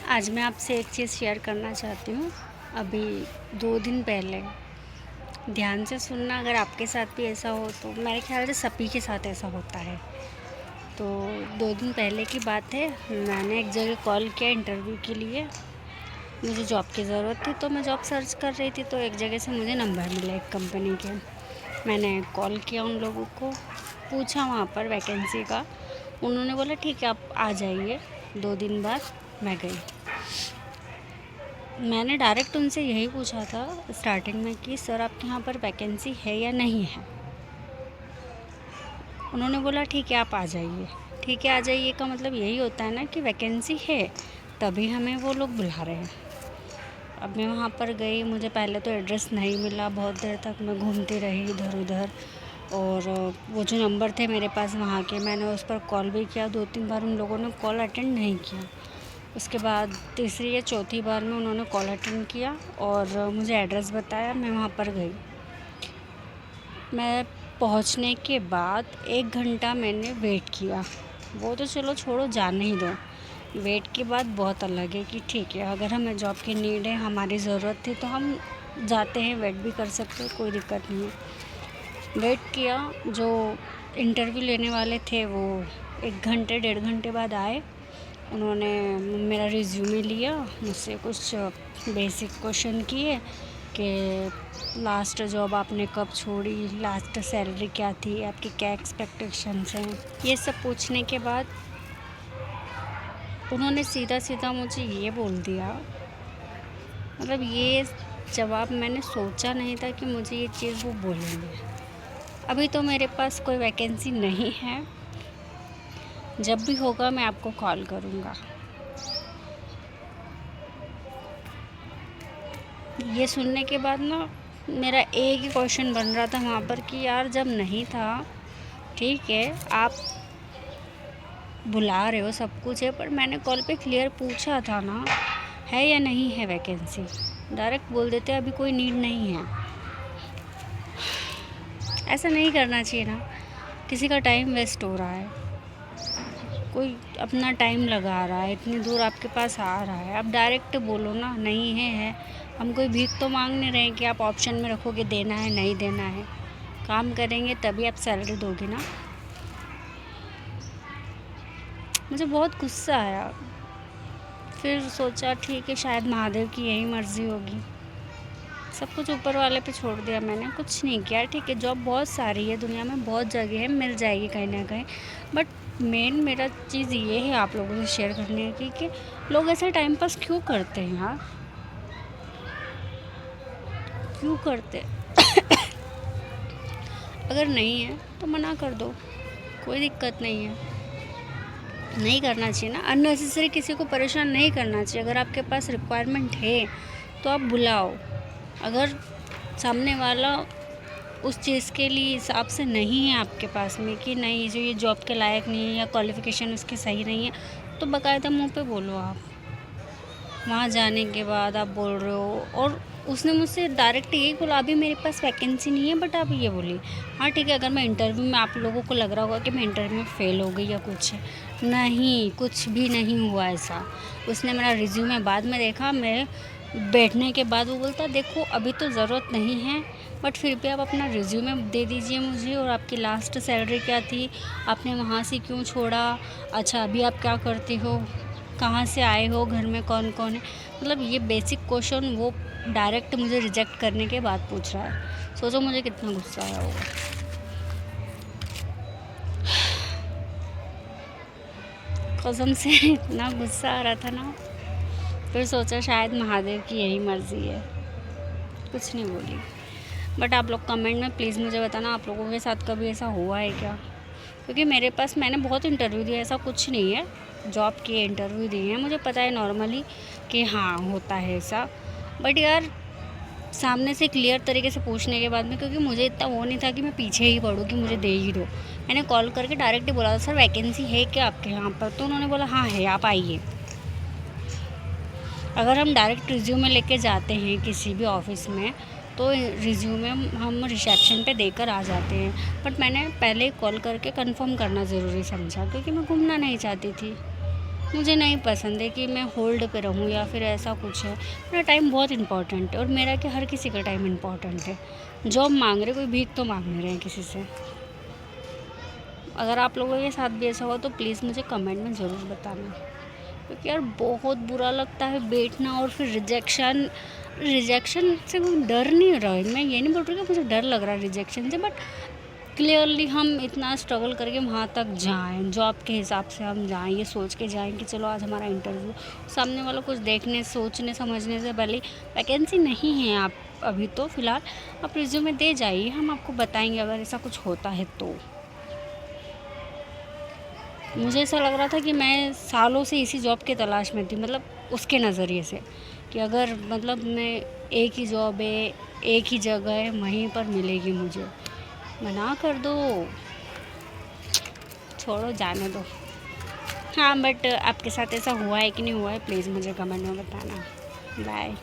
आज मैं आपसे एक चीज़ शेयर करना चाहती हूँ। अभी 2 दिन पहले, ध्यान से सुनना, अगर आपके साथ भी ऐसा हो तो मेरे ख़्याल से सभी के साथ ऐसा होता है। तो 2 दिन पहले की बात है, मैंने एक जगह कॉल किया इंटरव्यू के लिए। मुझे जॉब की ज़रूरत थी तो मैं जॉब सर्च कर रही थी, तो एक जगह से मुझे नंबर मिला एक कंपनी के। मैंने कॉल किया उन लोगों को, पूछा वहाँ पर वैकेंसी का। उन्होंने बोला ठीक है आप आ जाइए। 2 दिन बाद मैं गई। मैंने डायरेक्ट उनसे यही पूछा था स्टार्टिंग में कि सर आपके यहाँ पर वैकेंसी है या नहीं है। उन्होंने बोला ठीक है आप आ जाइए। ठीक है आ जाइए का मतलब यही होता है ना कि वैकेंसी है, तभी हमें वो लोग बुला रहे हैं। अब मैं वहाँ पर गई, मुझे पहले तो एड्रेस नहीं मिला, बहुत देर तक मैं घूमती रही इधर उधर। और वो जो नंबर थे मेरे पास वहाँ के, मैंने उस पर कॉल भी किया 2-3 बार, उन लोगों ने कॉल अटेंड नहीं किया। उसके बाद तीसरी या चौथी बार में उन्होंने कॉल अटेंड किया और मुझे एड्रेस बताया, मैं वहाँ पर गई। मैं पहुँचने के बाद 1 घंटा मैंने वेट किया। वो तो चलो छोड़ो, जाने ही दो। वेट की बात बहुत अलग है कि ठीक है अगर हमें जॉब की नीड है, हमारी ज़रूरत थी तो हम जाते हैं, वेट भी कर सकते हैं, कोई दिक्कत नहीं है। वेट किया, जो इंटरव्यू लेने वाले थे वो 1 घंटे 1.5 घंटे बाद आए। उन्होंने मेरा रिज्यूमे लिया, मुझसे कुछ बेसिक क्वेश्चन किए कि लास्ट जॉब आपने कब छोड़ी, लास्ट सैलरी क्या थी, आपकी क्या एक्सपेक्टेशंस हैं। ये सब पूछने के बाद उन्होंने सीधा सीधा मुझे ये बोल दिया, मतलब ये जवाब मैंने सोचा नहीं था कि मुझे ये चीज़ वो बोलेंगे। अभी तो मेरे पास कोई वैकेंसी नहीं है, जब भी होगा मैं आपको कॉल करूँगा। ये सुनने के बाद ना मेरा एक ही क्वेश्चन बन रहा था वहाँ पर कि यार जब नहीं था, ठीक है आप बुला रहे हो, सब कुछ है, पर मैंने कॉल पे क्लियर पूछा था ना है या नहीं है वैकेंसी। डायरेक्ट बोल देते अभी कोई नीड नहीं है। ऐसा नहीं करना चाहिए ना, किसी का टाइम वेस्ट हो रहा है, कोई अपना टाइम लगा रहा है, इतनी दूर आपके पास आ रहा है, आप डायरेक्ट बोलो ना नहीं है। हम कोई भीख तो मांग नहीं रहे हैं कि आप ऑप्शन में रखोगे देना है नहीं देना है। काम करेंगे तभी आप सैलरी दोगे ना। मुझे बहुत गुस्सा आया, फिर सोचा ठीक है शायद महादेव की यही मर्ज़ी होगी। सब कुछ ऊपर वाले पे छोड़ दिया मैंने, कुछ नहीं किया। ठीक है जॉब बहुत सारी है, दुनिया में बहुत जगह है, मिल जाएगी कहीं ना कहीं। बट मेन मेरा चीज़ ये है आप लोगों से शेयर करने की कि लोग ऐसे टाइम पास क्यों करते हैं यार, क्यों करते अगर नहीं है तो मना कर दो, कोई दिक्कत नहीं है। नहीं करना चाहिए ना, अननेसेसरी किसी को परेशान नहीं करना चाहिए। अगर आपके पास रिक्वायरमेंट है तो आप बुलाओ। अगर सामने वाला उस चीज़ के लिए हिसाब से नहीं है आपके पास में कि नहीं जो ये जॉब के लायक नहीं है या क्वालिफ़िकेशन उसकी सही नहीं है, तो बाकायदा मुंह पे बोलो आप। वहाँ जाने के बाद आप बोल रहे हो, और उसने मुझसे डायरेक्ट यही बोला अभी मेरे पास वैकेंसी नहीं है, बट आप ये बोलिए। हाँ ठीक है, अगर मैं इंटरव्यू में आप लोगों को लग रहा होगा कि मैं इंटरव्यू में फ़ेल हो गई या कुछ, नहीं कुछ भी नहीं हुआ ऐसा। उसने मेरा रिज्यूमे बाद में देखा, मैं बैठने के बाद वो बोलता देखो अभी तो ज़रूरत नहीं है, बट फिर भी आप अपना रिज्यूमे दे दीजिए मुझे, और आपकी लास्ट सैलरी क्या थी, आपने वहाँ से क्यों छोड़ा, अच्छा अभी आप क्या करते हो, कहाँ से आए हो, घर में कौन कौन है। मतलब ये बेसिक क्वेश्चन वो डायरेक्ट मुझे रिजेक्ट करने के बाद पूछ रहा है। सोचो मुझे कितना गुस्सा आया होगा। कसम से इतना गुस्सा आ रहा था ना, फिर सोचा शायद महादेव की यही मर्ज़ी है, कुछ नहीं बोली। बट आप लोग कमेंट में प्लीज़ मुझे बताना आप लोगों के साथ कभी ऐसा हुआ है क्या, क्योंकि मेरे पास मैंने बहुत इंटरव्यू दिया, ऐसा कुछ नहीं है। जॉब के इंटरव्यू दिए हैं, मुझे पता है नॉर्मली कि हाँ होता है ऐसा। बट यार सामने से क्लियर तरीके से पूछने के बाद में, क्योंकि मुझे इतना वो नहीं था कि मैं पीछे ही पड़ूँ कि मुझे दे ही दो। मैंने कॉल करके डायरेक्ट ही बोला था सर वैकेंसी है क्या आपके यहाँ पर, तो उन्होंने बोला हाँ है आप आइए। अगर हम डायरेक्ट रिज्यूमे लेके जाते हैं किसी भी ऑफिस में, तो रिज्यूमे हम रिसेप्शन पे देकर आ जाते हैं। बट मैंने पहले कॉल करके कंफर्म करना ज़रूरी समझा, क्योंकि मैं घूमना नहीं चाहती थी। मुझे नहीं पसंद है कि मैं होल्ड पे रहूँ या फिर ऐसा कुछ है। मेरा टाइम बहुत इम्पोर्टेंट है और मेरा क्या हर किसी का टाइम इम्पोर्टेंट है। जॉब मांग रहे, कोई भीख तो मांग नहीं रहे हैं किसी से। अगर आप लोगों के साथ भी ऐसा हुआ तो प्लीज़ मुझे कमेंट में ज़रूर बताना, क्योंकि यार बहुत बुरा लगता है बैठना और फिर रिजेक्शन रिजेक्शन से कोई डर नहीं रहा है। मैं ये नहीं बोल रही कि मुझे डर लग रहा है रिजेक्शन से, बट क्लियरली हम इतना स्ट्रगल करके वहाँ तक जाएं, जॉब के हिसाब से हम जाएं, ये सोच के जाएं कि चलो आज हमारा इंटरव्यू, सामने वाला कुछ देखने सोचने समझने से पहले वैकेंसी नहीं है आप अभी तो फ़िलहाल आप रिज्यूमे दे जाइए, हम आपको बताएंगे अगर ऐसा कुछ होता है तो। मुझे ऐसा लग रहा था कि मैं सालों से इसी जॉब के तलाश में थी, मतलब उसके नज़रिए से कि अगर मतलब मैं एक ही जॉब है, एक ही जगह है, वहीं पर मिलेगी मुझे, मना कर दो, छोड़ो जाने दो। हाँ बट आपके साथ ऐसा हुआ है कि नहीं हुआ है प्लीज़ मुझे कमेंट में बताना। बाय।